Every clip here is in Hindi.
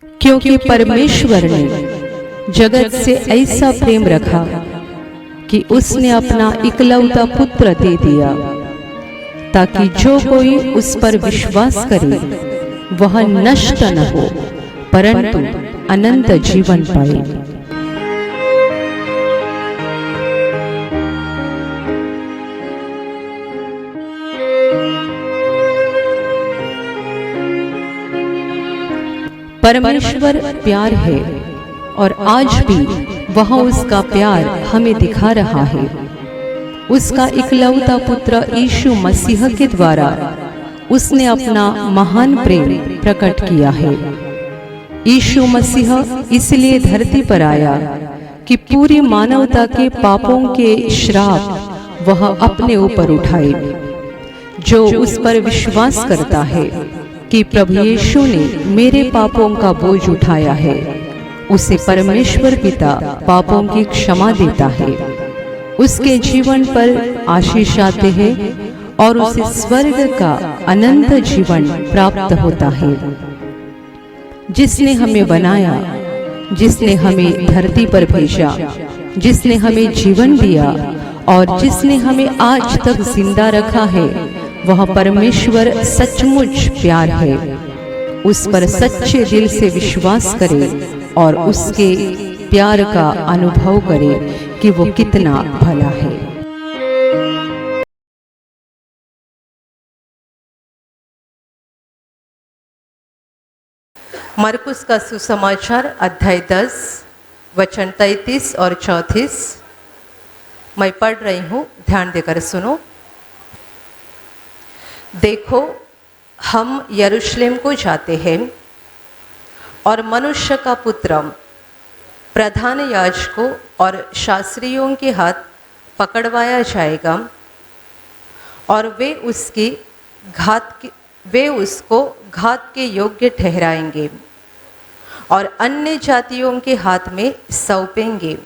क्योंकि परमेश्वर ने जगत से ऐसा प्रेम रखा कि उसने अपना इकलौता पुत्र दे दिया, ताकि जो कोई उस पर विश्वास करे वह नष्ट न हो परंतु अनंत जीवन पाए। परमेश्वर प्यार है और आज भी वह उसका प्यार हमें दिखा रहा है। उसका इकलौता पुत्र यीशु मसीह के द्वारा उसने अपना महान प्रेम प्रकट किया है। यीशु मसीह इसलिए धरती पर आया कि पूरी मानवता के पापों के श्राप वह अपने ऊपर उठाए। जो उस पर विश्वास करता है कि प्रभु यीशु ने मेरे पापों का बोझ उठाया है, उसे परमेश्वर पिता पापों की क्षमा देता है, उसके जीवन पर आशीष आते हैं और उसे स्वर्ग का अनंत जीवन प्राप्त होता है। जिसने हमें बनाया, जिसने हमें धरती पर भेजा, जिसने हमें जीवन दिया और जिसने हमें आज तक जिंदा रखा है, वह परमेश्वर सचमुच प्यार है। उस पर सच्चे दिल से विश्वास करें और उसके प्यार का अनुभव करें कि वो कितना भला है। मरकुस का सुसमाचार अध्याय 10 वचन 33 और 34 मैं पढ़ रही हूँ, ध्यान देकर सुनो। देखो, हम यरूशलेम को जाते हैं और मनुष्य का पुत्र प्रधान याजकों और शास्त्रियों के हाथ पकड़वाया जाएगा और वे उसको घात के योग्य ठहराएंगे और अन्य जातियों के हाथ में सौंपेंगे।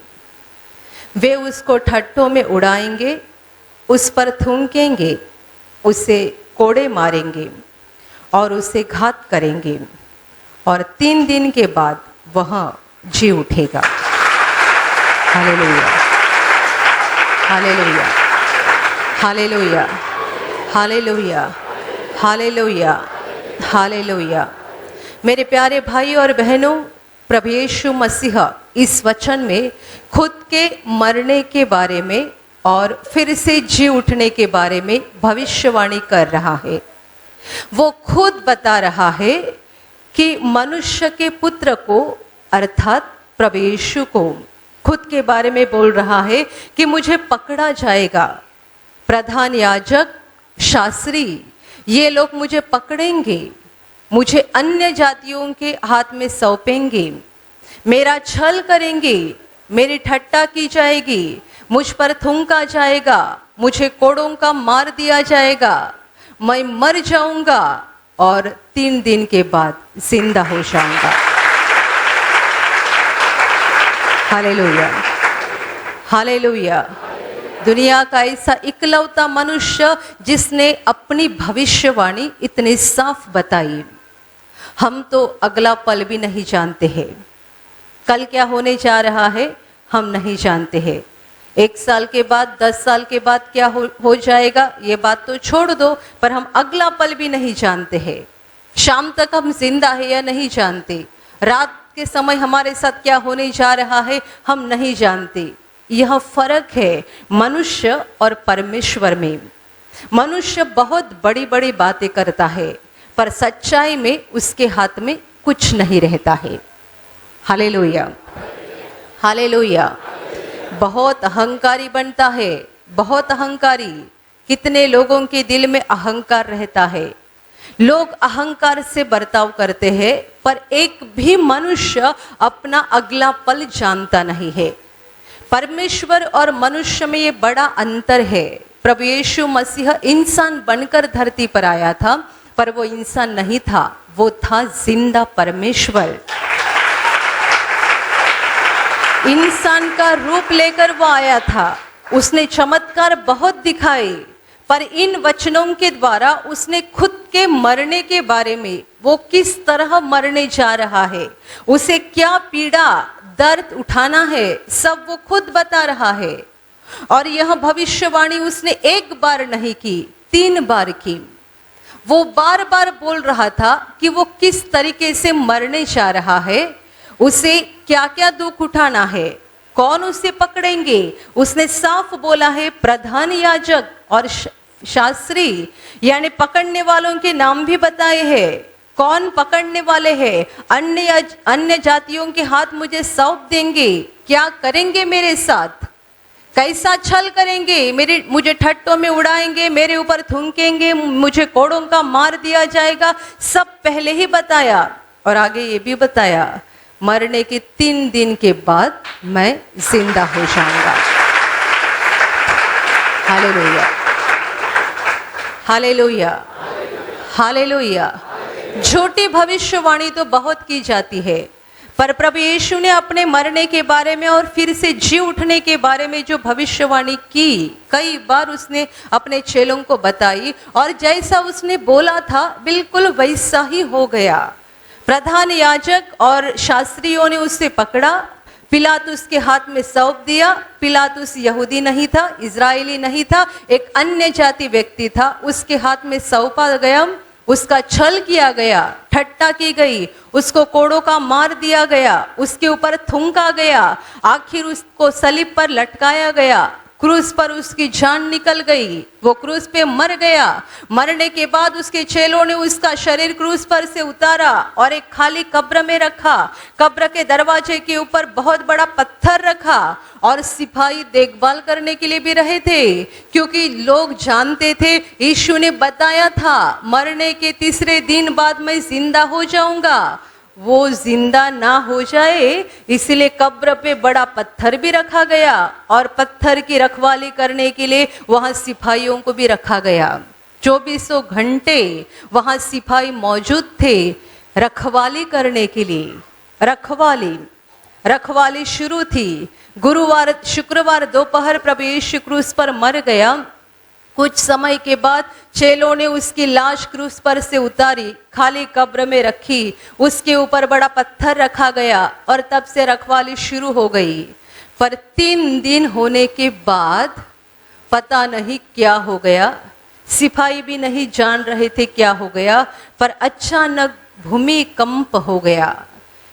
वे उसको ठट्ठों में उड़ाएंगे, उस पर थूकेंगे, उसे कोड़े मारेंगे और उसे घात करेंगे और 3 दिन के बाद वह जी उठेगा। Hallelujah, hallelujah, hallelujah, hallelujah, hallelujah, hallelujah. मेरे प्यारे भाई और बहनों, प्रभु यीशु मसीह इस वचन में खुद के मरने के बारे में और फिर से जी उठने के बारे में भविष्यवाणी कर रहा है। वो खुद बता रहा है कि मनुष्य के पुत्र को अर्थात प्रभु यीशु को खुद के बारे में बोल रहा है कि मुझे पकड़ा जाएगा। प्रधान याजक, शास्त्री, ये लोग मुझे पकड़ेंगे, मुझे अन्य जातियों के हाथ में सौंपेंगे, मेरा छल करेंगे, मेरी ठट्टा की जाएगी, मुझ पर थूका जाएगा, मुझे कोड़ों का मार दिया जाएगा, मैं मर जाऊंगा और 3 दिन के बाद जिंदा हो जाऊंगा। Hallelujah, hallelujah. दुनिया का ऐसा इकलौता मनुष्य जिसने अपनी भविष्यवाणी इतने साफ बताई। हम तो अगला पल भी नहीं जानते हैं, कल क्या होने जा रहा है हम नहीं जानते हैं। 1 साल के बाद, 10 साल के बाद क्या हो जाएगा ये बात तो छोड़ दो, पर हम अगला पल भी नहीं जानते हैं। शाम तक हम जिंदा है या नहीं जानते, रात के समय हमारे साथ क्या होने जा रहा है हम नहीं जानते। यह फर्क है मनुष्य और परमेश्वर में। मनुष्य बहुत बड़ी बड़ी बातें करता है पर सच्चाई में उसके हाथ में कुछ नहीं रहता है। Hallelujah, hallelujah. बहुत अहंकारी बनता है, बहुत अहंकारी। कितने लोगों के दिल में अहंकार रहता है, लोग अहंकार से बर्ताव करते हैं, पर एक भी मनुष्य अपना अगला पल जानता नहीं है। परमेश्वर और मनुष्य में ये बड़ा अंतर है। प्रभु यीशु मसीह इंसान बनकर धरती पर आया था, पर वो इंसान नहीं था, वो था जिंदा परमेश्वर। इंसान का रूप लेकर वो आया था, उसने चमत्कार बहुत दिखाए, पर इन वचनों के द्वारा उसने खुद के मरने के बारे में, वो किस तरह मरने जा रहा है, उसे क्या पीड़ा दर्द उठाना है, सब वो खुद बता रहा है। और यह भविष्यवाणी उसने एक बार नहीं की, 3 बार की। वो बार बार बोल रहा था कि वो किस तरीके से मरने जा रहा है, उसे क्या क्या दुख उठाना है, कौन उसे पकड़ेंगे। उसने साफ बोला है, प्रधान याजक और शास्त्री, यानी पकड़ने वालों के नाम भी बताए हैं, कौन पकड़ने वाले हैं। अन्य जातियों के हाथ मुझे सौंप देंगे, क्या करेंगे मेरे साथ, कैसा छल करेंगे, मुझे ठट्टों में उड़ाएंगे, मेरे ऊपर थूकेंगे, मुझे कोड़ों का मार दिया जाएगा, सब पहले ही बताया। और आगे ये भी बताया, मरने के 3 दिन के बाद मैं जिंदा हो जाऊंगा। Hallelujah, hallelujah, hallelujah. झूठी भविष्यवाणी तो बहुत की जाती है, पर प्रभु यीशु ने अपने मरने के बारे में और फिर से जी उठने के बारे में जो भविष्यवाणी की, कई बार उसने अपने चेलों को बताई, और जैसा उसने बोला था बिल्कुल वैसा ही हो गया। प्रधान याजक और शास्त्रियों ने उसे पकड़ा, पिलातुस के हाथ में सौंप दिया। पिलातुस यहूदी नहीं था, इजरायली नहीं था, एक अन्य जाति व्यक्ति था, उसके हाथ में सौंपा गया, उसका छल किया गया, ठट्टा की गई, उसको कोड़ों का मार दिया गया, उसके ऊपर थूका गया, आखिर उसको सलीब पर लटकाया गया, क्रूस पर उसकी जान निकल गई, वो क्रूस पे मर गया। मरने के बाद उसके चेलों ने उसका शरीर क्रूस पर से उतारा और एक खाली कब्र में रखा। कब्र के दरवाजे के ऊपर बहुत बड़ा पत्थर रखा, और सिपाही देखभाल करने के लिए भी रहे थे, क्योंकि लोग जानते थे यीशु ने बताया था मरने के 3रे दिन बाद मैं जिंदा हो जाऊंगा। वो जिंदा ना हो जाए इसलिए कब्र पे बड़ा पत्थर भी रखा गया, और पत्थर की रखवाली करने के लिए वहां सिपाहियों को भी रखा गया। 24 घंटे वहां सिपाही मौजूद थे रखवाली करने के लिए। रखवाली शुरू थी। शुक्रवार दोपहर प्रभु यीशु क्रूस पर मर गया। कुछ समय के बाद चेलों ने उसकी लाश क्रूस पर से उतारी, खाली कब्र में रखी, उसके ऊपर बड़ा पत्थर रखा गया, और तब से रखवाली शुरू हो गई। पर 3 दिन होने के बाद पता नहीं क्या हो गया, सिपाही भी नहीं जान रहे थे क्या हो गया, पर अचानक भूमिकंप हो गया।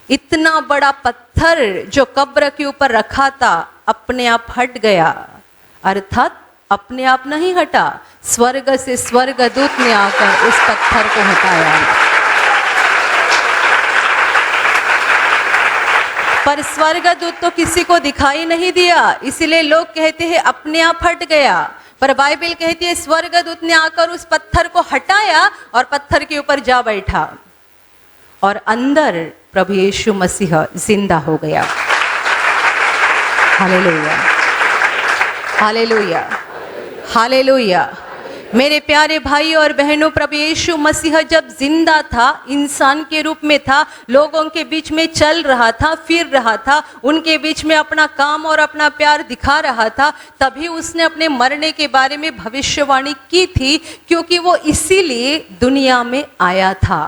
इतना बड़ा पत्थर जो कब्र के ऊपर रखा था अपने आप हट गया, अर्थात अपने आप नहीं हटा, स्वर्ग से स्वर्गदूत ने आकर उस पत्थर को हटाया। पर स्वर्गदूत तो किसी को दिखाई नहीं दिया, इसलिए लोग कहते हैं अपने आप हट गया, पर बाइबल कहती है स्वर्गदूत ने आकर उस पत्थर को हटाया और पत्थर के ऊपर जा बैठा, और अंदर प्रभु यीशु मसीह जिंदा हो गया। Hallelujah, hallelujah, hallelujah. मेरे प्यारे भाई और बहनों, प्रभु यीशु मसीह जब जिंदा था, इंसान के रूप में था, लोगों के बीच में चल रहा था, फिर रहा था, उनके बीच में अपना काम और अपना प्यार दिखा रहा था, तभी उसने अपने मरने के बारे में भविष्यवाणी की थी, क्योंकि वो इसीलिए दुनिया में आया था।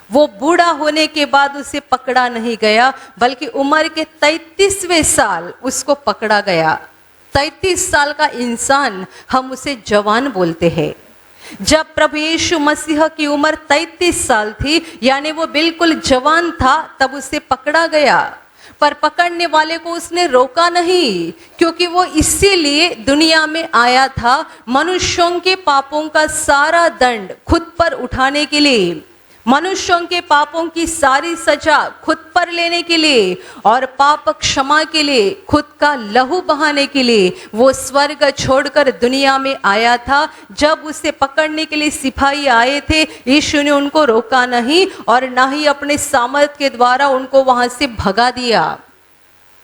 वो बूढ़ा होने के बाद उसे पकड़ा नहीं गया, बल्कि उम्र के 33वें साल उसको पकड़ा गया। 33 साल का इंसान हम उसे जवान बोलते हैं। जब प्रभु यीशु मसीह की उम्र 33 साल थी, यानी वो बिल्कुल जवान था, तब उसे पकड़ा गया। पर पकड़ने वाले को उसने रोका नहीं, क्योंकि वो इसीलिए दुनिया में आया था मनुष्यों के पापों का सारा दंड खुद पर उठाने के लिए, मनुष्यों के पापों की सारी सजा खुद पर लेने के लिए, और पाप क्षमा के लिए खुद का लहू बहाने के लिए वो स्वर्ग छोड़कर दुनिया में आया था। जब उसे पकड़ने के लिए सिपाही आए थे, यीशु ने उनको रोका नहीं, और ना ही अपने सामर्थ के द्वारा उनको वहां से भगा दिया।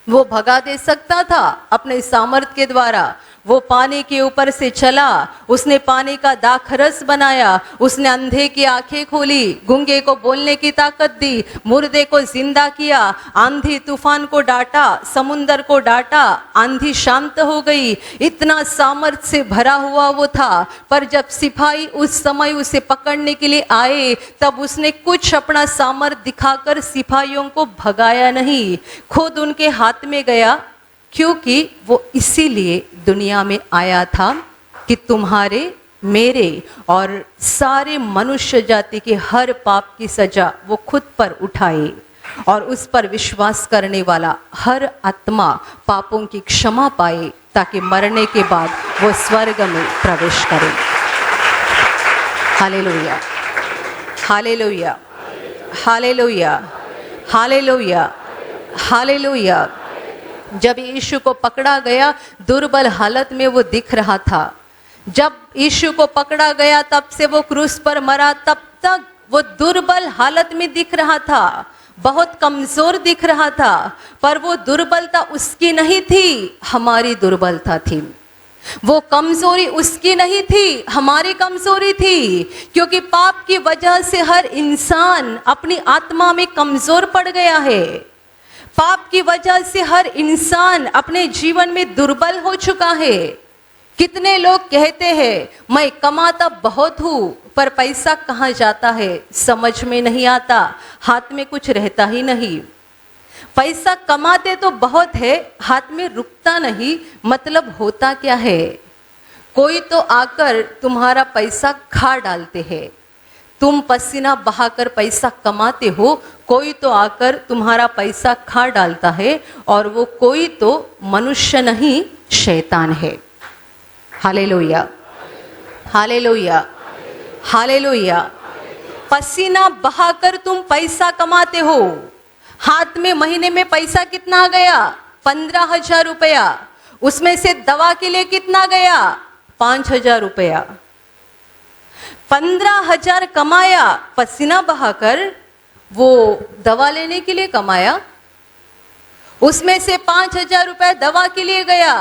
वो भगा दे सकता था अपने सामर्थ के द्वारा, वो पानी के ऊपर से चला, उसने पानी का दाखरस बनाया, उसने अंधे की आंखें खोली, गूंगे को बोलने की ताकत दी, मुर्दे को जिंदा किया, आंधी तूफान को डांटा, समुंदर को डांटा, आंधी शांत हो गई। इतना सामर्थ्य से भरा हुआ वो था, पर जब सिपाही उस समय उसे पकड़ने के लिए आए तब उसने कुछ अपना सामर्थ्य दिखाकर सिपाहियों को भगाया नहीं, खुद उनके हाथ में गया, क्योंकि वो इसीलिए दुनिया में आया था कि तुम्हारे, मेरे और सारे मनुष्य जाति के हर पाप की सजा वो खुद पर उठाए और उस पर विश्वास करने वाला हर आत्मा पापों की क्षमा पाए, ताकि मरने के बाद वो स्वर्ग में प्रवेश करे। Hallelujah, hallelujah, hallelujah, hallelujah, hallelujah. जब यीशु को पकड़ा गया, दुर्बल हालत में वो दिख रहा था। जब यीशु को पकड़ा गया तब से वो क्रूस पर मरा, तब तक वो दुर्बल हालत में दिख रहा था, बहुत कमजोर दिख रहा था। पर वो दुर्बलता उसकी नहीं थी, हमारी दुर्बलता थी। वो कमजोरी उसकी नहीं थी, हमारी कमजोरी थी, क्योंकि पाप की वजह से हर इंसान अपनी आत्मा में कमजोर पड़ गया है। पाप की वजह से हर इंसान अपने जीवन में दुर्बल हो चुका है। कितने लोग कहते हैं मैं कमाता बहुत हूं, पर पैसा कहाँ जाता है समझ में नहीं आता, हाथ में कुछ रहता ही नहीं। पैसा कमाते तो बहुत है, हाथ में रुकता नहीं, मतलब होता क्या है? कोई तो आकर तुम्हारा पैसा खा डालते हैं। तुम पसीना बहाकर पैसा कमाते हो, कोई तो आकर तुम्हारा पैसा खा डालता है, और वो कोई तो मनुष्य नहीं, शैतान है। Hallelujah, hallelujah, hallelujah. पसीना बहाकर तुम पैसा कमाते हो, हाथ में महीने में पैसा कितना गया? 15,000 रुपया। उसमें से दवा के लिए कितना गया? 5,000 रुपया। 15,000 कमाया पसीना बहाकर, वो दवा लेने के लिए कमाया, उसमें से 5,000 रुपया दवा के लिए गया।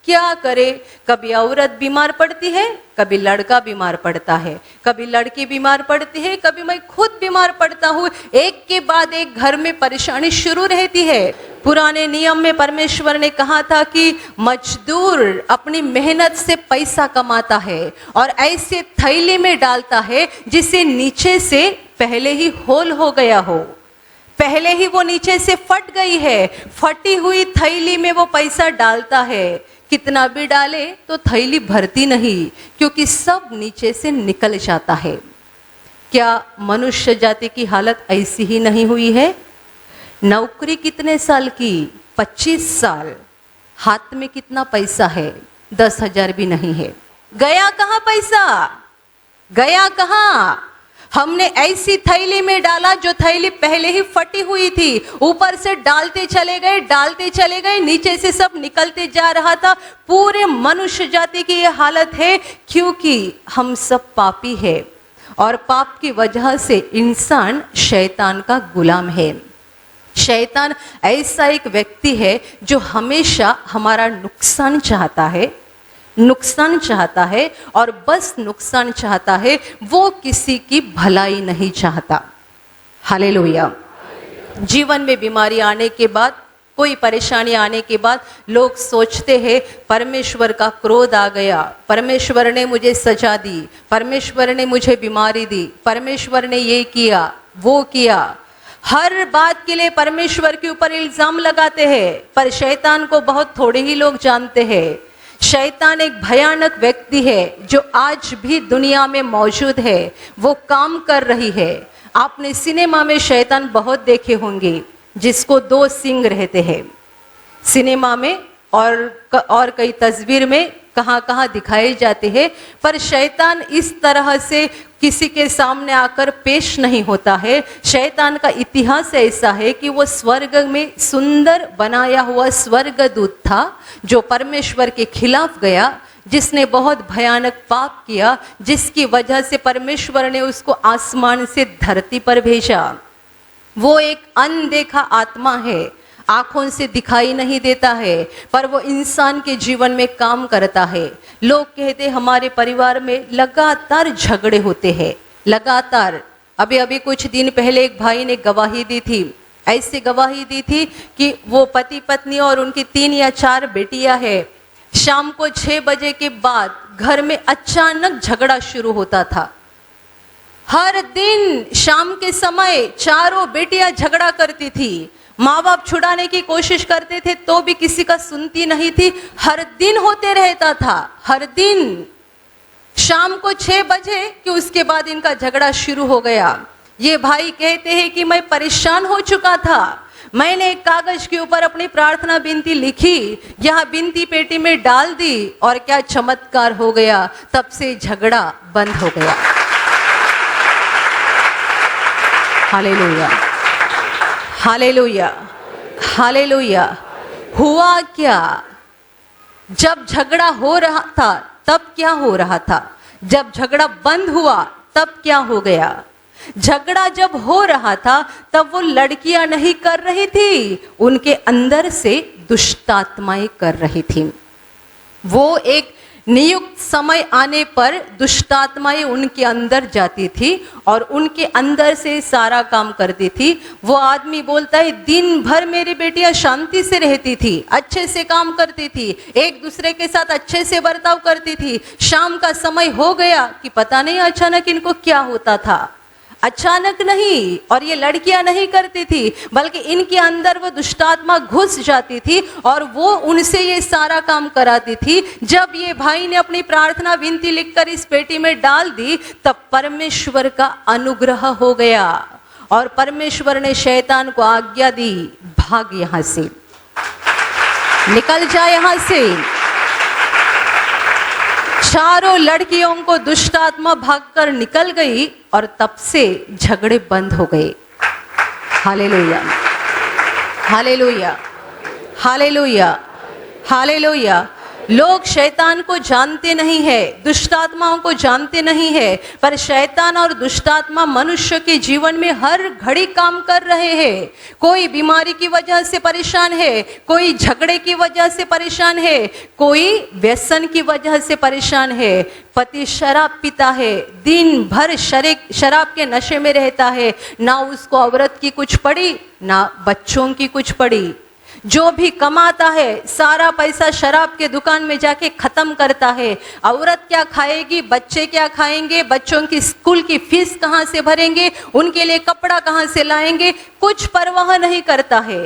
क्या करे? कभी औरत बीमार पड़ती है, कभी लड़का बीमार पड़ता है, कभी लड़की बीमार पड़ती है, कभी मैं खुद बीमार पड़ता हूँ। एक के बाद एक घर में परेशानी शुरू रहती है। पुराने नियम में परमेश्वर ने कहा था कि मजदूर अपनी मेहनत से पैसा कमाता है और ऐसे थैली में डालता है जिसे नीचे से पहले ही होल हो गया हो, पहले ही वो नीचे से फट गई है। फटी हुई थैली में वो पैसा डालता है, कितना भी डाले तो थैली भरती नहीं, क्योंकि सब नीचे से निकल जाता है। क्या मनुष्य जाति की हालत ऐसी ही नहीं हुई है? नौकरी कितने साल की? 25 साल। हाथ में कितना पैसा है? 10,000 भी नहीं है। गया कहाँ पैसा? गया कहाँ? हमने ऐसी थैली में डाला जो थैली पहले ही फटी हुई थी, ऊपर से डालते चले गए, डालते चले गए, नीचे से सब निकलते जा रहा था। पूरे मनुष्य जाति की यह हालत है, क्योंकि हम सब पापी है और पाप की वजह से इंसान शैतान का गुलाम है। शैतान ऐसा एक व्यक्ति है जो हमेशा हमारा नुकसान चाहता है, नुकसान चाहता है और बस नुकसान चाहता है, वो किसी की भलाई नहीं चाहता। हालेलुया। जीवन में बीमारी आने के बाद, कोई परेशानी आने के बाद लोग सोचते हैं परमेश्वर का क्रोध आ गया, परमेश्वर ने मुझे सजा दी, परमेश्वर ने मुझे बीमारी दी, परमेश्वर ने ये किया वो किया। हर बात के लिए परमेश्वर के ऊपर इल्जाम लगाते हैं, पर शैतान को बहुत थोड़े ही लोग जानते हैं। शैतान एक भयानक व्यक्ति है जो आज भी दुनिया में मौजूद है, वो काम कर रही है। आपने सिनेमा में शैतान बहुत देखे होंगे, जिसको 2 सींग रहते हैं। सिनेमा में और कई तस्वीर में कहाँ कहाँ दिखाए जाते हैं, पर शैतान इस तरह से किसी के सामने आकर पेश नहीं होता है। शैतान का इतिहास ऐसा है कि वो स्वर्ग में सुंदर बनाया हुआ स्वर्गदूत था, जो परमेश्वर के खिलाफ गया, जिसने बहुत भयानक पाप किया, जिसकी वजह से परमेश्वर ने उसको आसमान से धरती पर भेजा। वो एक अनदेखा आत्मा है। आंखों से दिखाई नहीं देता है, पर वो इंसान के जीवन में काम करता है। लोग कहते हमारे परिवार में लगातार झगड़े होते हैं, लगातार। अभी अभी कुछ दिन पहले एक भाई ने गवाही दी थी, ऐसी गवाही दी थी कि वो पति पत्नी और उनकी 3 या 4 बेटियां हैं। शाम को 6 बजे के बाद घर में अचानक झगड़ा शुरू होता था। हर दिन शाम के समय चारों बेटियां झगड़ा करती थी। माँ बाप छुड़ाने की कोशिश करते थे तो भी किसी का सुनती नहीं थी। हर दिन होते रहता था, हर दिन। शाम को 6 बजे कि उसके बाद इनका झगड़ा शुरू हो गया। ये भाई कहते हैं कि मैं परेशान हो चुका था। मैंने एक कागज के ऊपर अपनी प्रार्थना विनती लिखी, यह विनती पेटी में डाल दी और क्या चमत्कार हो गया, तब से झगड़ा बंद हो गया। Hallelujah, hallelujah, hallelujah. हुआ क्या? जब झगड़ा हो रहा था तब क्या हो रहा था? जब झगड़ा बंद हुआ तब क्या हो गया? झगड़ा जब हो रहा था तब वो लड़कियां नहीं कर रही थी, उनके अंदर से दुष्ट आत्माएं कर रही थी। वो एक नियुक्त समय आने पर दुष्ट आत्माएं उनके अंदर जाती थी और उनके अंदर से सारा काम करती थी। वो आदमी बोलता है दिन भर मेरी बेटियां शांति से रहती थी, अच्छे से काम करती थी, एक दूसरे के साथ अच्छे से बर्ताव करती थी। शाम का समय हो गया कि पता नहीं अचानक इनको क्या होता था। अचानक नहीं, और ये लड़कियां नहीं करती थी, बल्कि इनके अंदर वो दुष्टात्मा घुस जाती थी और वो उनसे ये सारा काम कराती थी। जब ये भाई ने अपनी प्रार्थना विनती लिखकर इस पेटी में डाल दी तब परमेश्वर का अनुग्रह हो गया और परमेश्वर ने शैतान को आज्ञा दी, भाग यहां से, निकल जा यहां से। चारों लड़कियों को दुष्ट आत्मा भागकर निकल गई और तब से झगड़े बंद हो गए। Hallelujah, hallelujah, hallelujah, hallelujah. लोग शैतान को जानते नहीं है, दुष्ट आत्माओं को जानते नहीं है, पर शैतान और दुष्ट आत्मा मनुष्य के जीवन में हर घड़ी काम कर रहे हैं। कोई बीमारी की वजह से परेशान है, कोई झगड़े की वजह से परेशान है, कोई व्यसन की वजह से परेशान है। पति शराब पीता है, दिन भर शराब के नशे में रहता है, ना उसको औरत की कुछ पड़ी ना बच्चों की कुछ पड़ी। जो भी कमाता है सारा पैसा शराब के दुकान में जाके खत्म करता है। औरत क्या खाएगी, बच्चे क्या खाएंगे, बच्चों की स्कूल की फीस कहाँ से भरेंगे, उनके लिए कपड़ा कहाँ से लाएंगे, कुछ परवाह नहीं करता है।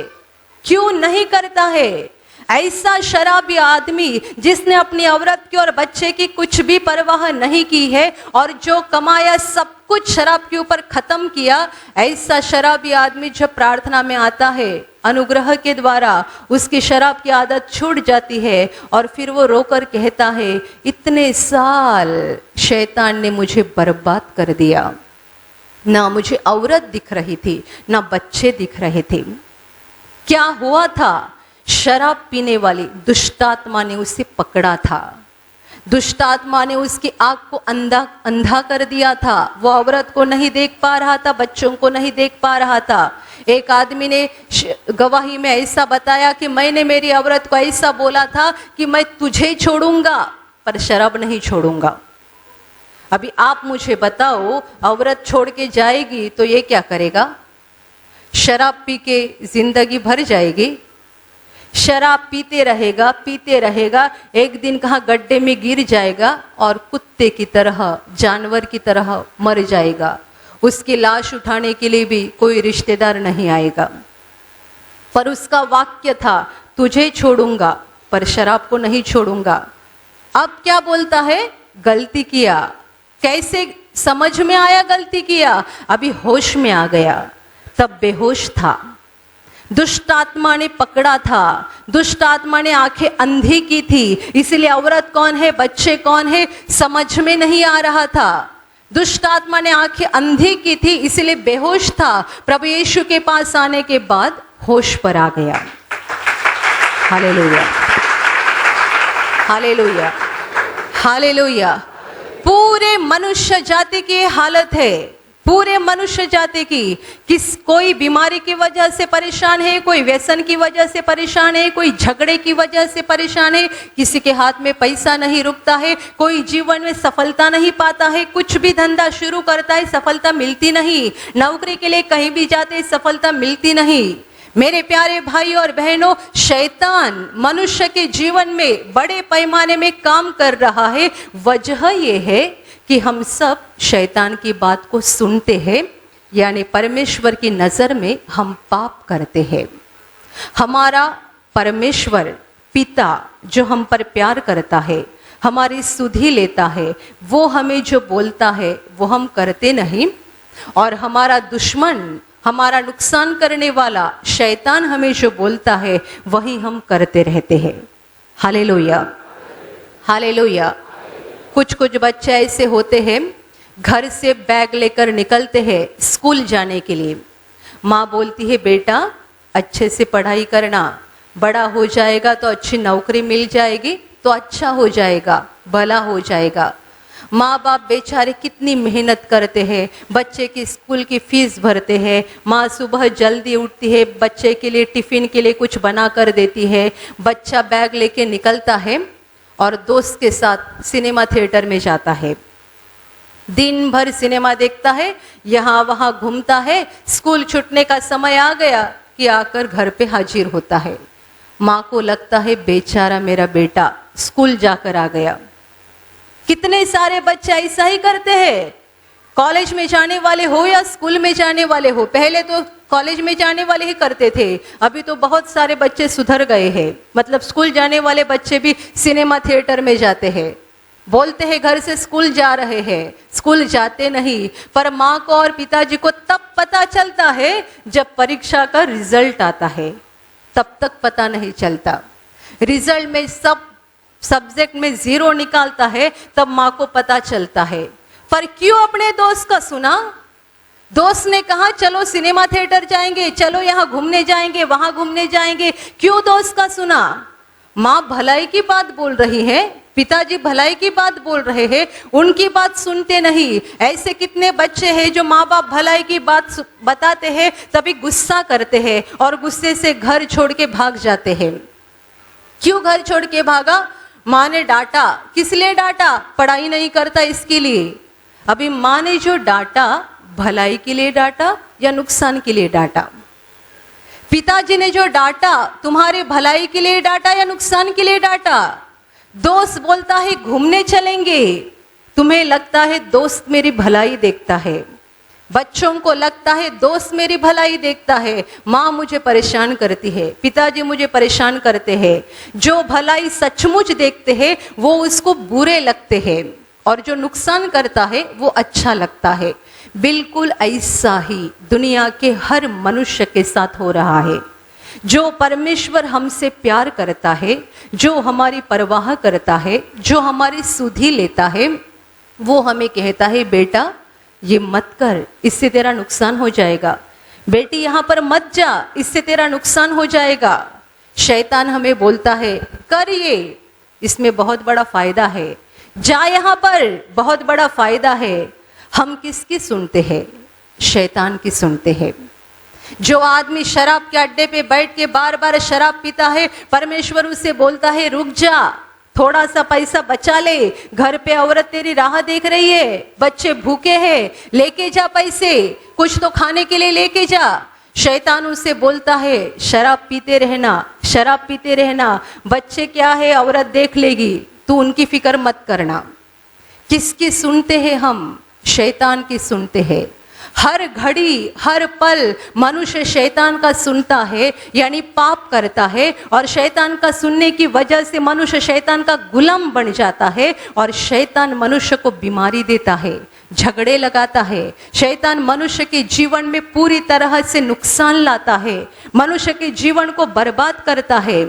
क्यों नहीं करता है? ऐसा शराबी आदमी जिसने अपनी औरत की और बच्चे की कुछ भी परवाह नहीं की है और जो कमाया सब कुछ शराब के ऊपर खत्म किया, ऐसा शराबी आदमी जब प्रार्थना में आता है अनुग्रह के द्वारा उसकी शराब की आदत छूट जाती है और फिर वो रोकर कहता है, इतने साल शैतान ने मुझे बर्बाद कर दिया, ना मुझे औरत दिख रही थी ना बच्चे दिख रहे थे। क्या हुआ था? शराब पीने वाली दुष्टात्मा ने उसे पकड़ा था। दुष्टात्मा ने उसकी आंख को अंधा कर दिया था। वो औरत को नहीं देख पा रहा था, बच्चों को नहीं देख पा रहा था। एक आदमी ने गवाही में ऐसा बताया कि मैंने मेरी औरत को ऐसा बोला था कि मैं तुझे छोड़ूंगा पर शराब नहीं छोड़ूंगा। अभी आप मुझे बताओ, औरत छोड़ के जाएगी तो ये क्या करेगा? शराब पी के जिंदगी भर जाएगी। शराब पीते रहेगा, एक दिन कहाँ गड्ढे में गिर जाएगा और कुत्ते की तरह, जानवर की तरह मर जाएगा। उसकी लाश उठाने के लिए भी कोई रिश्तेदार नहीं आएगा। पर उसका वाक्य था, तुझे छोड़ूंगा पर शराब को नहीं छोड़ूंगा। अब क्या बोलता है? गलती किया। कैसे समझ में आया गलती किया? अभी होश में आ गया, तब बेहोश था। दुष्ट आत्मा ने पकड़ा था, दुष्ट आत्मा ने आंखें अंधी की थी, इसलिए औरत कौन है, बच्चे कौन है समझ में नहीं आ रहा था। दुष्ट आत्मा ने आंखें अंधी की थी, इसलिए बेहोश था। प्रभु यीशु के पास आने के बाद होश पर आ गया। Hallelujah, hallelujah, hallelujah. पूरे मनुष्य जाति की हालत है, पूरे मनुष्य जाति की। कोई बीमारी की वजह से परेशान है, कोई व्यसन की वजह से परेशान है, कोई झगड़े की वजह से परेशान है, किसी के हाथ में पैसा नहीं रुकता है, कोई जीवन में सफलता नहीं पाता है, कुछ भी धंधा शुरू करता है सफलता मिलती नहीं, नौकरी के लिए कहीं भी जाते सफलता मिलती नहीं। मेरे प्यारे भाई और बहनों, शैतान मनुष्य के जीवन में बड़े पैमाने में काम कर रहा है। वजह यह है कि हम सब शैतान की बात को सुनते हैं, यानी परमेश्वर की नजर में हम पाप करते हैं। हमारा परमेश्वर पिता जो हम पर प्यार करता है, हमारी सुधि लेता है, वो हमें जो बोलता है वो हम करते नहीं, और हमारा दुश्मन, हमारा नुकसान करने वाला शैतान हमें जो बोलता है वही हम करते रहते हैं। Hallelujah, hallelujah. कुछ कुछ बच्चे ऐसे होते हैं, घर से बैग लेकर निकलते हैं स्कूल जाने के लिए। माँ बोलती है बेटा अच्छे से पढ़ाई करना, बड़ा हो जाएगा तो अच्छी नौकरी मिल जाएगी तो अच्छा हो जाएगा, भला हो जाएगा। माँ बाप बेचारे कितनी मेहनत करते हैं, बच्चे की स्कूल की फीस भरते हैं। माँ सुबह जल्दी उठती है, बच्चे के लिए टिफिन के लिए कुछ बना कर देती है। बच्चा बैग लेके निकलता है और दोस्त के साथ सिनेमा थिएटर में जाता है। दिन भर सिनेमा देखता है, यहाँ वहाँ घूमता है। स्कूल छूटने का समय आ गया कि आकर घर पे हाजिर होता है। माँ को लगता है बेचारा मेरा बेटा स्कूल जाकर आ गया। कितने सारे बच्चे ऐसा ही करते हैं, कॉलेज में जाने वाले हो या स्कूल में जाने वाले हो। पहले तो कॉलेज में जाने वाले ही करते थे, अभी तो बहुत सारे बच्चे सुधर गए हैं। मतलब स्कूल जाने वाले बच्चे भी सिनेमा थिएटर में जाते हैं, बोलते हैं घर से स्कूल जा रहे हैं, स्कूल जाते नहीं। पर माँ को और पिताजी को तब पता चलता है जब परीक्षा का रिजल्ट आता है, तब तक पता नहीं चलता। रिजल्ट में सब सब्जेक्ट में 0 निकालता है, तब माँ को पता चलता है। पर क्यों अपने दोस्त का सुना? दोस्त ने कहा चलो सिनेमा थिएटर जाएंगे, चलो यहाँ घूमने जाएंगे, वहां घूमने जाएंगे, क्यों दोस्त का सुना? माँ भलाई की बात बोल रही है, पिताजी भलाई की बात बोल रहे हैं, उनकी बात सुनते नहीं। ऐसे कितने बच्चे हैं जो माँ बाप भलाई की बात बताते हैं तभी गुस्सा करते हैं और गुस्से से घर छोड़ के भाग जाते हैं। क्यों घर छोड़ के भागा? माँ ने डांटा। किस लिए डांटा? पढ़ाई नहीं करता इसके लिए। अभी माँ ने जो डांटा भलाई के लिए डांटा या नुकसान के लिए डांटा? पिताजी ने जो डांटा तुम्हारे भलाई के लिए डांटा या नुकसान के लिए डांटा? दोस्त बोलता है घूमने चलेंगे, तुम्हें लगता है दोस्त मेरी भलाई देखता है। बच्चों को लगता है दोस्त मेरी भलाई देखता है, माँ मुझे परेशान करती है, पिताजी मुझे परेशान करते हैं। जो भलाई सचमुच देखते हैं वो उसको बुरे लगते हैं, और जो नुकसान करता है वो अच्छा लगता है। बिल्कुल ऐसा ही दुनिया के हर मनुष्य के साथ हो रहा है। जो परमेश्वर हमसे प्यार करता है, जो हमारी परवाह करता है, जो हमारी सुधि लेता है, वो हमें कहता है बेटा ये मत कर, इससे तेरा नुकसान हो जाएगा। बेटी यहाँ पर मत जा, इससे तेरा नुकसान हो जाएगा। शैतान हमें बोलता है कर ये, इसमें बहुत बड़ा फायदा है, जा यहाँ पर, बहुत बड़ा फायदा है। हम किसकी सुनते हैं? शैतान की सुनते हैं। जो आदमी शराब के अड्डे पे बैठ के बार बार शराब पीता है, परमेश्वर उसे बोलता है रुक जा, थोड़ा सा पैसा बचा ले, घर पे औरत तेरी राह देख रही है, बच्चे भूखे हैं, लेके जा पैसे, कुछ तो खाने के लिए लेके जा। शैतान उसे बोलता है शराब पीते रहना, शराब पीते रहना, बच्चे क्या है औरत देख लेगी, तू उनकी फिक्र मत करना। किसकी सुनते हैं हम? शैतान की सुनते हैं। हर घड़ी हर पल मनुष्य शैतान का सुनता है, यानी पाप करता है, और शैतान का सुनने की वजह से मनुष्य शैतान का गुलाम बन जाता है, और शैतान मनुष्य को बीमारी देता है, झगड़े लगाता है। शैतान मनुष्य के जीवन में पूरी तरह से नुकसान लाता है, मनुष्य के जीवन को बर्बाद करता है।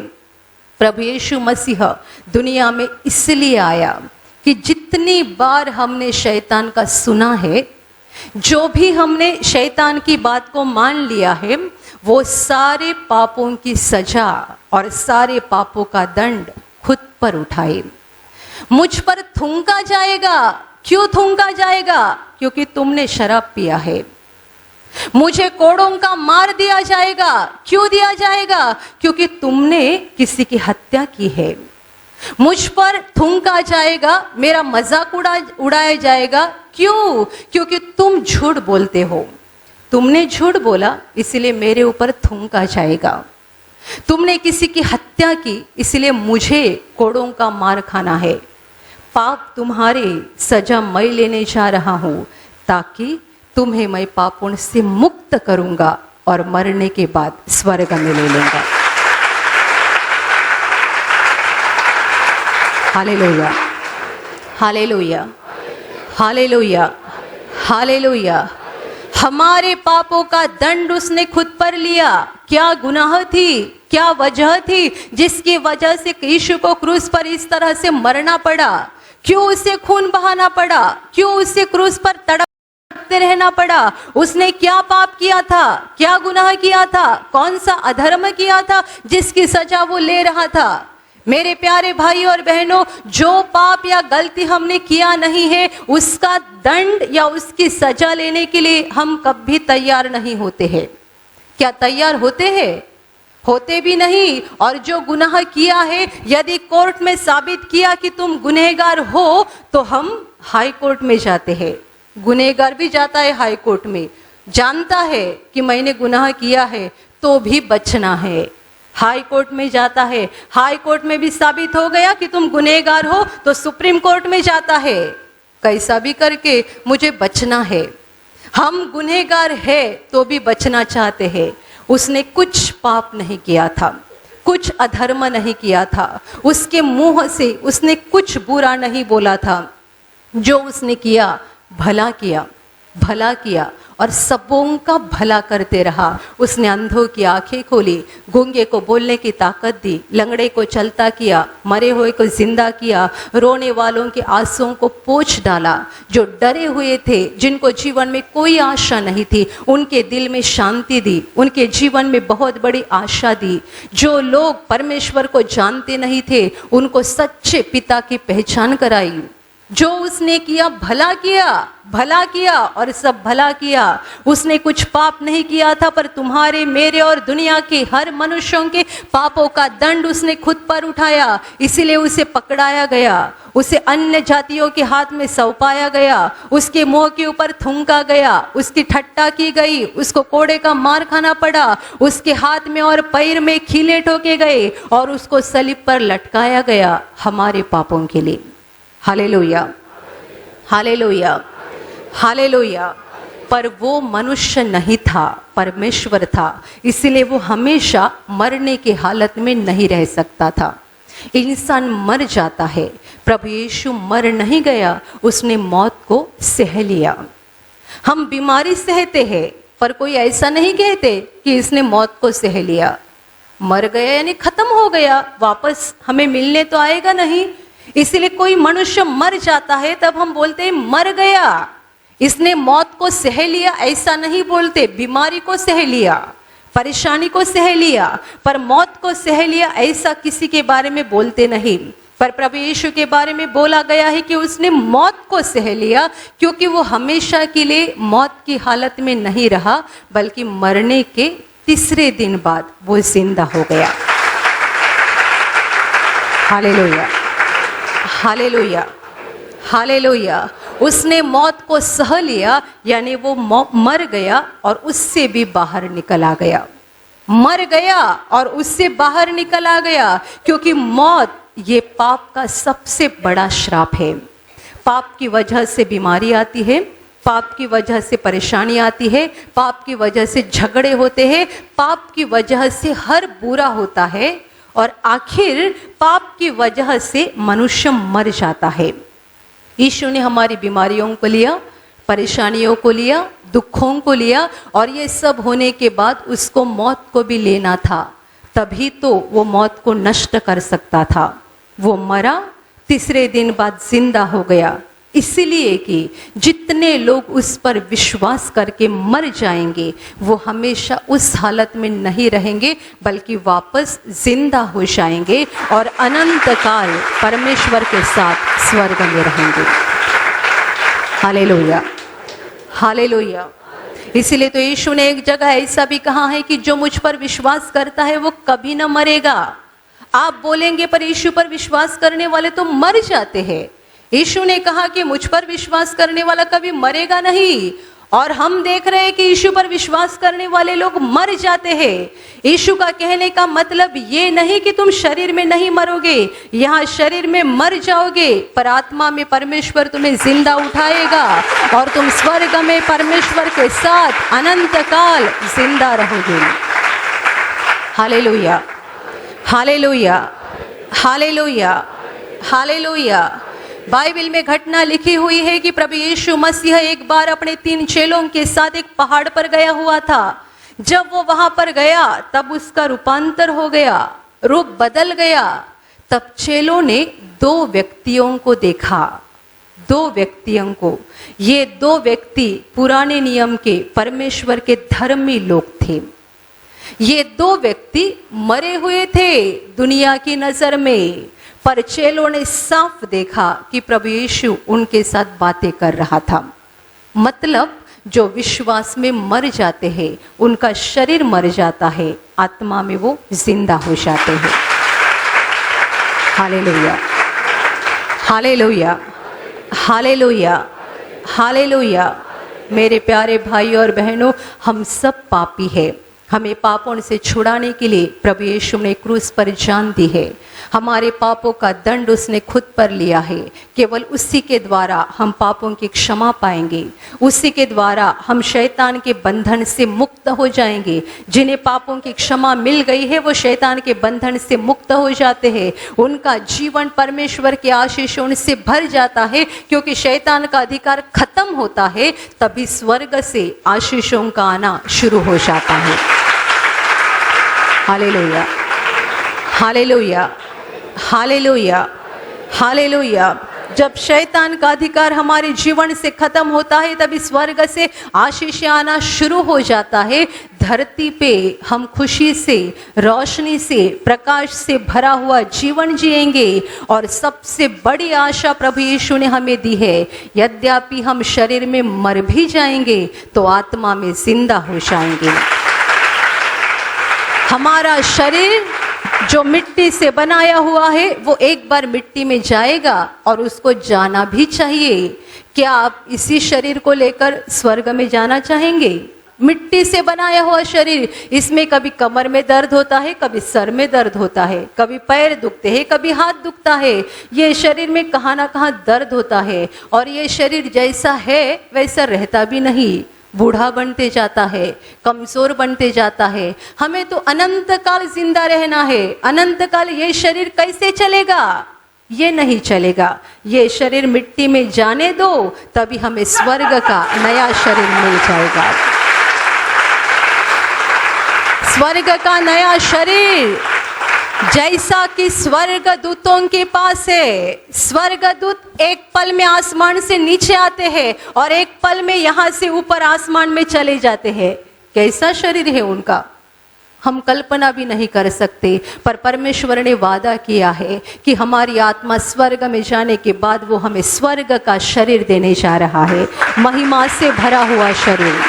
प्रभु यीशु मसीह दुनिया में इसलिए आया कि जितनी बार हमने शैतान का सुना है, जो भी हमने शैतान की बात को मान लिया है, वो सारे पापों की सजा और सारे पापों का दंड खुद पर उठाए। मुझ पर थूका जाएगा, क्यों थूका जाएगा? क्योंकि तुमने शराब पिया है। मुझे कोड़ों का मार दिया जाएगा। क्यों दिया जाएगा? क्योंकि तुमने किसी की हत्या की है। मुझ पर थूका जाएगा, मेरा मजाक उड़ाया जाएगा। क्यों? क्योंकि तुम झूठ बोलते हो। तुमने झूठ बोला इसलिए मेरे ऊपर थूका जाएगा। तुमने किसी की हत्या की इसलिए मुझे कोड़ों का मार खाना है। पाप तुम्हारे सजा मैं लेने जा रहा हूं, ताकि तुम्हें मैं पापों से मुक्त करूंगा और मरने के बाद स्वर्ग में ले लूंगा। Hallelujah, hallelujah, hallelujah, hallelujah. हमारे पापों का दंड उसने खुद पर लिया। क्या गुनाह थी, क्या वजह थी जिसकी वजह से यीशु को क्रूस पर इस तरह से मरना पड़ा? क्यों उसे खून बहाना पड़ा? क्यों उसे क्रूस पर तड़पते रहना पड़ा? उसने क्या पाप किया था? क्या गुनाह किया था? कौन सा अधर्म किया था जिसकी सजा वो ले रहा था? मेरे प्यारे भाई और बहनों, जो पाप या गलती हमने किया नहीं है, उसका दंड या उसकी सजा लेने के लिए हम कभी तैयार नहीं होते हैं। क्या तैयार होते हैं? होते भी नहीं। और जो गुनाह किया है, यदि कोर्ट में साबित किया कि तुम गुनहगार हो, तो हम हाई कोर्ट में जाते हैं। गुनहगार भी जाता है हाई कोर्ट में, जानता है कि मैंने गुनाह किया है, तो भी बचना है। हाई कोर्ट में जाता है, हाई कोर्ट में भी साबित हो गया कि तुम गुनहगार हो, तो सुप्रीम कोर्ट में जाता है। कैसा भी करके मुझे बचना है। हम गुनहगार है तो भी बचना चाहते हैं। उसने कुछ पाप नहीं किया था, कुछ अधर्म नहीं किया था, उसके मुंह से उसने कुछ बुरा नहीं बोला था। जो उसने किया भला किया, भला किया और सबों का भला करते रहा। उसने अंधों की आंखें खोली, गूंगे को बोलने की ताकत दी, लंगड़े को चलता किया, मरे हुए को जिंदा किया, रोने वालों के आंसुओं को पोंछ डाला। जो डरे हुए थे, जिनको जीवन में कोई आशा नहीं थी, उनके दिल में शांति दी, उनके जीवन में बहुत बड़ी आशा दी। जो लोग परमेश्वर को जानते नहीं थे, उनको सच्चे पिता की पहचान कराई। जो उसने किया भला किया, भला किया और सब भला किया। उसने कुछ पाप नहीं किया था, पर तुम्हारे मेरे और दुनिया के हर मनुष्यों के पापों का दंड उसने खुद पर उठाया। इसीलिए उसे पकड़ाया गया, उसे अन्य जातियों के हाथ में सौंपाया गया, उसके मुंह के ऊपर थूका गया, उसकी ठट्टा की गई, उसको कोड़े का मार खाना पड़ा, उसके हाथ में और पैर में खीले ठोके गए और उसको सलीब पर लटकाया गया हमारे पापों के लिए। Hallelujah, hallelujah, hallelujah. पर वो मनुष्य नहीं था, परमेश्वर था, इसलिए वो हमेशा मरने की हालत में नहीं रह सकता था। इंसान मर जाता है, प्रभु यीशु मर नहीं गया, उसने मौत को सह लिया। हम बीमारी सहते हैं, पर कोई ऐसा नहीं कहते कि इसने मौत को सह लिया। मर गया यानी खत्म हो गया, वापस हमें मिलने तो आएगा नहीं। इसलिए कोई मनुष्य मर जाता है तब हम बोलते हैं मर गया, इसने मौत को सह लिया, ऐसा नहीं बोलते। बीमारी को सह लिया, परेशानी को सह लिया, पर मौत को सह लिया ऐसा किसी के बारे में बोलते नहीं। पर प्रभु यीशु के बारे में बोला गया है कि उसने मौत को सह लिया, क्योंकि वो हमेशा के लिए मौत की हालत में नहीं रहा, बल्कि मरने के तीसरे दिन बाद वो जिंदा हो गया। Hallelujah, hallelujah, hallelujah. उसने मौत को सह लिया, यानी वो मर गया और उससे भी बाहर निकल आ गया। मर गया और उससे बाहर निकल आ गया, क्योंकि मौत ये पाप का सबसे बड़ा श्राप है। पाप की वजह से बीमारी आती है, पाप की वजह से परेशानी आती है, पाप की वजह से झगड़े होते हैं, पाप की वजह से हर बुरा होता है और आखिर पाप की वजह से मनुष्य मर जाता है। यीशु ने हमारी बीमारियों को लिया, परेशानियों को लिया, दुखों को लिया, और ये सब होने के बाद उसको मौत को भी लेना था, तभी तो वो मौत को नष्ट कर सकता था। वो मरा, तीसरे दिन बाद जिंदा हो गया, इसलिए कि जितने लोग उस पर विश्वास करके मर जाएंगे वो हमेशा उस हालत में नहीं रहेंगे, बल्कि वापस जिंदा हो जाएंगे और अनंत काल परमेश्वर के साथ स्वर्ग में रहेंगे। Hallelujah, hallelujah. इसलिए तो यीशु ने एक जगह ऐसा भी कहा है कि जो मुझ पर विश्वास करता है वो कभी ना मरेगा। आप बोलेंगे पर यीशु पर विश्वास करने वाले तो मर जाते हैं। यीशु ने कहा कि मुझ पर विश्वास करने वाला कभी मरेगा नहीं, और हम देख रहे हैं कि यीशु पर विश्वास करने वाले लोग मर जाते हैं। यीशु का कहने का मतलब ये नहीं कि तुम शरीर में नहीं मरोगे, यहाँ शरीर में मर जाओगे पर आत्मा में परमेश्वर तुम्हें जिंदा उठाएगा और तुम स्वर्ग में परमेश्वर के साथ अनंत काल जिंदा रहोगे। Hallelujah, hallelujah, hallelujah, hallelujah. Bible में घटना लिखी हुई है कि प्रभु यीशु मसीह एक बार अपने 3 चेलों के साथ एक पहाड़ पर गया हुआ था। जब वो वहां पर गया तब उसका रूपांतर हो गया, रूप बदल गया। तब चेलों ने 2 व्यक्तियों को देखा, 2 व्यक्तियों को। ये 2 व्यक्ति पुराने नियम के परमेश्वर के धर्मी लोग थे। ये 2 व्यक्ति मरे हुए थे दुनिया की नजर में, पर चेलों ने साफ देखा कि प्रभु यीशु उनके साथ बातें कर रहा था। मतलब जो विश्वास में मर जाते हैं उनका शरीर मर जाता है, आत्मा में वो जिंदा हो जाते हैं। Hallelujah, hallelujah, hallelujah, hallelujah. मेरे प्यारे भाई और बहनों, हम सब पापी हैं। हमें पापों से छुड़ाने के लिए प्रभु यीशु ने क्रूस पर जान दी है। हमारे पापों का दंड उसने खुद पर लिया है। केवल उसी के द्वारा हम पापों की क्षमा पाएंगे, उसी के द्वारा हम शैतान के बंधन से मुक्त हो जाएंगे। जिन्हें पापों की क्षमा मिल गई है वो शैतान के बंधन से मुक्त हो जाते हैं। उनका जीवन परमेश्वर के आशीषों से भर जाता है, क्योंकि शैतान का अधिकार खत्म होता है तभी स्वर्ग से आशीषों का आना शुरू हो जाता है। Hallelujah, hallelujah, hallelujah, hallelujah. जब शैतान का अधिकार हमारे जीवन से खत्म होता है तभी स्वर्ग से आशीष आना शुरू हो जाता है। धरती पे हम खुशी से, रोशनी से, प्रकाश से भरा हुआ जीवन जिएंगे। और सबसे बड़ी आशा प्रभु यीशु ने हमें दी है, यद्यपि हम शरीर में मर भी जाएंगे तो आत्मा में जिंदा हो जाएंगे। हमारा शरीर जो मिट्टी से बनाया हुआ है वो एक बार मिट्टी में जाएगा और उसको जाना भी चाहिए। क्या आप इसी शरीर को लेकर स्वर्ग में जाना चाहेंगे? मिट्टी से बनाया हुआ शरीर, इसमें कभी कमर में दर्द होता है, कभी सर में दर्द होता है, कभी पैर दुखते हैं, कभी हाथ दुखता है। ये शरीर में कहाँ ना कहाँ दर्द होता है और ये शरीर जैसा है वैसा रहता भी नहीं, बूढ़ा बनते जाता है, कमजोर बनते जाता है। हमें तो अनंत काल जिंदा रहना है। अनंत काल ये शरीर कैसे चलेगा? ये नहीं चलेगा। ये शरीर मिट्टी में जाने दो, तभी हमें स्वर्ग का नया शरीर मिल जाएगा। स्वर्ग का नया शरीर जैसा कि स्वर्ग दूतों के पास है। स्वर्ग दूत एक पल में आसमान से नीचे आते हैं और एक पल में यहाँ से ऊपर आसमान में चले जाते हैं। कैसा शरीर है उनका, हम कल्पना भी नहीं कर सकते। पर परमेश्वर ने वादा किया है कि हमारी आत्मा स्वर्ग में जाने के बाद वो हमें स्वर्ग का शरीर देने जा रहा है। महिमा से भरा हुआ शरीर,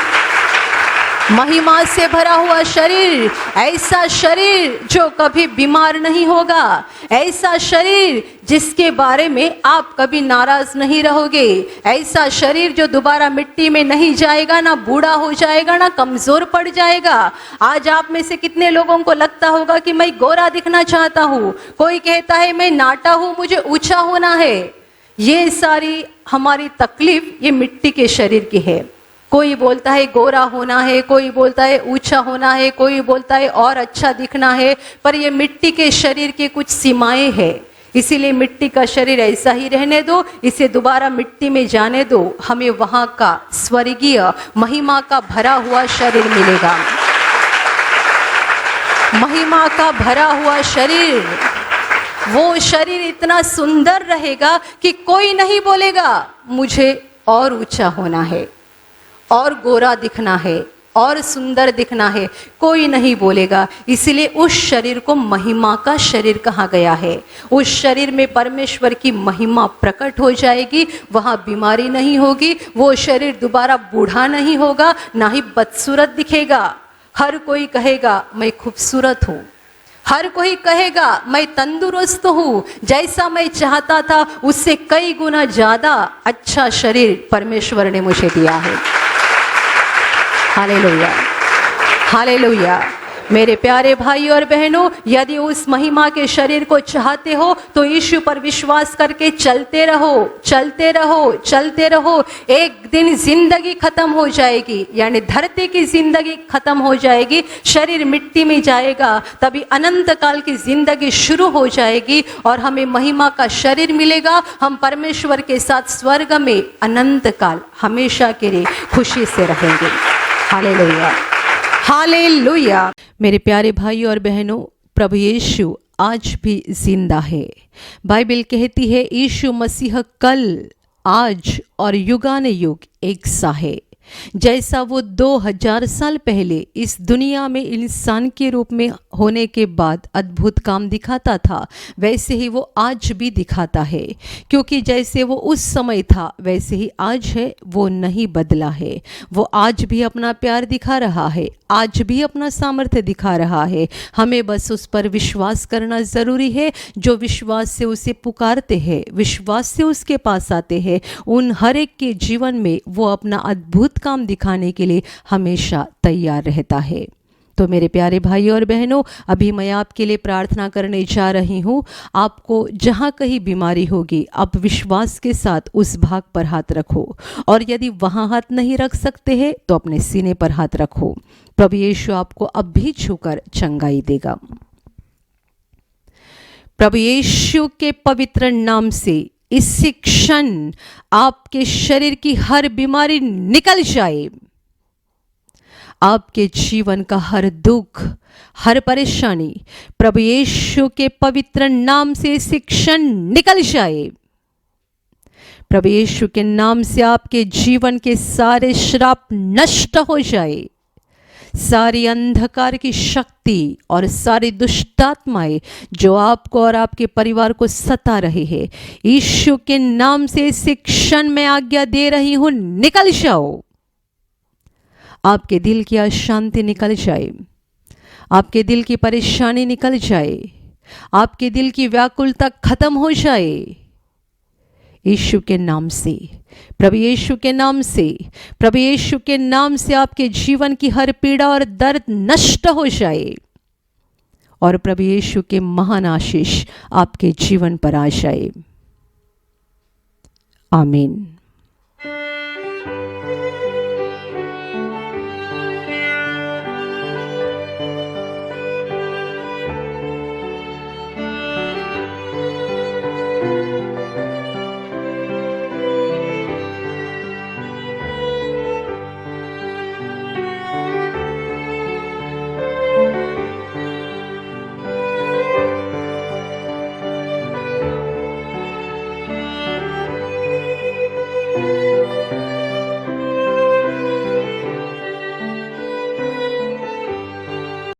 महिमा से भरा हुआ शरीर, ऐसा शरीर जो कभी बीमार नहीं होगा, ऐसा शरीर जिसके बारे में आप कभी नाराज नहीं रहोगे, ऐसा शरीर जो दोबारा मिट्टी में नहीं जाएगा, ना बूढ़ा हो जाएगा, ना कमजोर पड़ जाएगा। आज आप में से कितने लोगों को लगता होगा कि मैं गोरा दिखना चाहता हूँ, कोई कहता है मैं नाटा हूँ, मुझे ऊंचा होना है। ये सारी हमारी तकलीफ ये मिट्टी के शरीर की है। कोई बोलता है गोरा होना है, कोई बोलता है ऊंचा होना है, कोई बोलता है और अच्छा दिखना है, पर ये मिट्टी के शरीर की कुछ सीमाएं हैं। इसीलिए मिट्टी का शरीर ऐसा ही रहने दो, इसे दोबारा मिट्टी में जाने दो, हमें वहां का स्वर्गीय महिमा का भरा हुआ शरीर मिलेगा। महिमा का भरा हुआ शरीर, वो शरीर इतना सुंदर रहेगा कि कोई नहीं बोलेगा मुझे और ऊंचा होना है और गोरा दिखना है, और सुंदर दिखना है, कोई नहीं बोलेगा। इसलिए उस शरीर को महिमा का शरीर कहा गया है। उस शरीर में परमेश्वर की महिमा प्रकट हो जाएगी, वहाँ बीमारी नहीं होगी, वो शरीर दोबारा बूढ़ा नहीं होगा, ना ही बदसूरत दिखेगा। हर कोई कहेगा मैं खूबसूरत हूँ, हर कोई कहेगा मैं तंदुरुस्त हूँ, जैसा मैं चाहता था उससे कई गुना ज्यादा अच्छा शरीर परमेश्वर ने मुझे दिया है। Hallelujah, hallelujah. मेरे प्यारे भाई और बहनों, यदि उस महिमा के शरीर को चाहते हो तो यीशु पर विश्वास करके चलते रहो, चलते रहो, चलते रहो। एक दिन जिंदगी खत्म हो जाएगी, यानी धरती की जिंदगी खत्म हो जाएगी, शरीर मिट्टी में जाएगा, तभी अनंत काल की जिंदगी शुरू हो जाएगी और हमें महिमा का शरीर मिलेगा। हम परमेश्वर के साथ स्वर्ग में अनंत काल हमेशा के लिए खुशी से रहेंगे। Hallelujah, hallelujah. मेरे प्यारे भाई और बहनों, प्रभु यीशु आज भी जिंदा है। बाइबल कहती है यीशु मसीह कल, आज और युगानुयुग एक सा है। जैसा वो 2000 साल पहले इस दुनिया में इंसान के रूप में होने के बाद अद्भुत काम दिखाता था, वैसे ही वो आज भी दिखाता है। क्योंकि जैसे वो उस समय था वैसे ही आज है, वो नहीं बदला है। वो आज भी अपना प्यार दिखा रहा है, आज भी अपना सामर्थ्य दिखा रहा है। हमें बस उस पर विश्वास करना ज़रूरी है। जो विश्वास से उसे पुकारते हैं, विश्वास से उसके पास आते हैं, उन हर एक के जीवन में वो अपना अद्भुत काम दिखाने के लिए हमेशा तैयार रहता है। तो मेरे प्यारे भाई और बहनों, अभी मैं आपके लिए प्रार्थना करने जा रही हूँ। आपको जहाँ कहीं बीमारी होगी, आप विश्वास के साथ उस भाग पर हाथ रखो, और यदि वहाँ हाथ नहीं रख सकते हैं तो अपने सीने पर हाथ रखो। प्रभु यीशु आपको अब भी छूकर चंगाई देगा। प्रभु यीशु के पवित्र नाम से इसी क्षण आपके शरीर की हर बीमारी निकल जाए। आपके जीवन का हर दुख, हर परेशानी प्रभु यीशु के पवित्र नाम से इसी क्षण निकल जाए। प्रभु यीशु के नाम से आपके जीवन के सारे श्राप नष्ट हो जाए। सारी अंधकार की शक्ति और सारी दुष्टात्माएं जो आपको और आपके परिवार को सता रही है, यीशु के नाम से इसी क्षण में आज्ञा दे रही हूं, निकल जाओ। आपके दिल की अशांति निकल जाए, आपके दिल की परेशानी निकल जाए, आपके दिल की व्याकुलता खत्म हो जाए। यीशु के नाम से, प्रभु यीशु के नाम से, प्रभु यीशु के नाम से आपके जीवन की हर पीड़ा और दर्द नष्ट हो जाए, और प्रभु यीशु के महान आशीष आपके जीवन पर आ जाए। आमीन।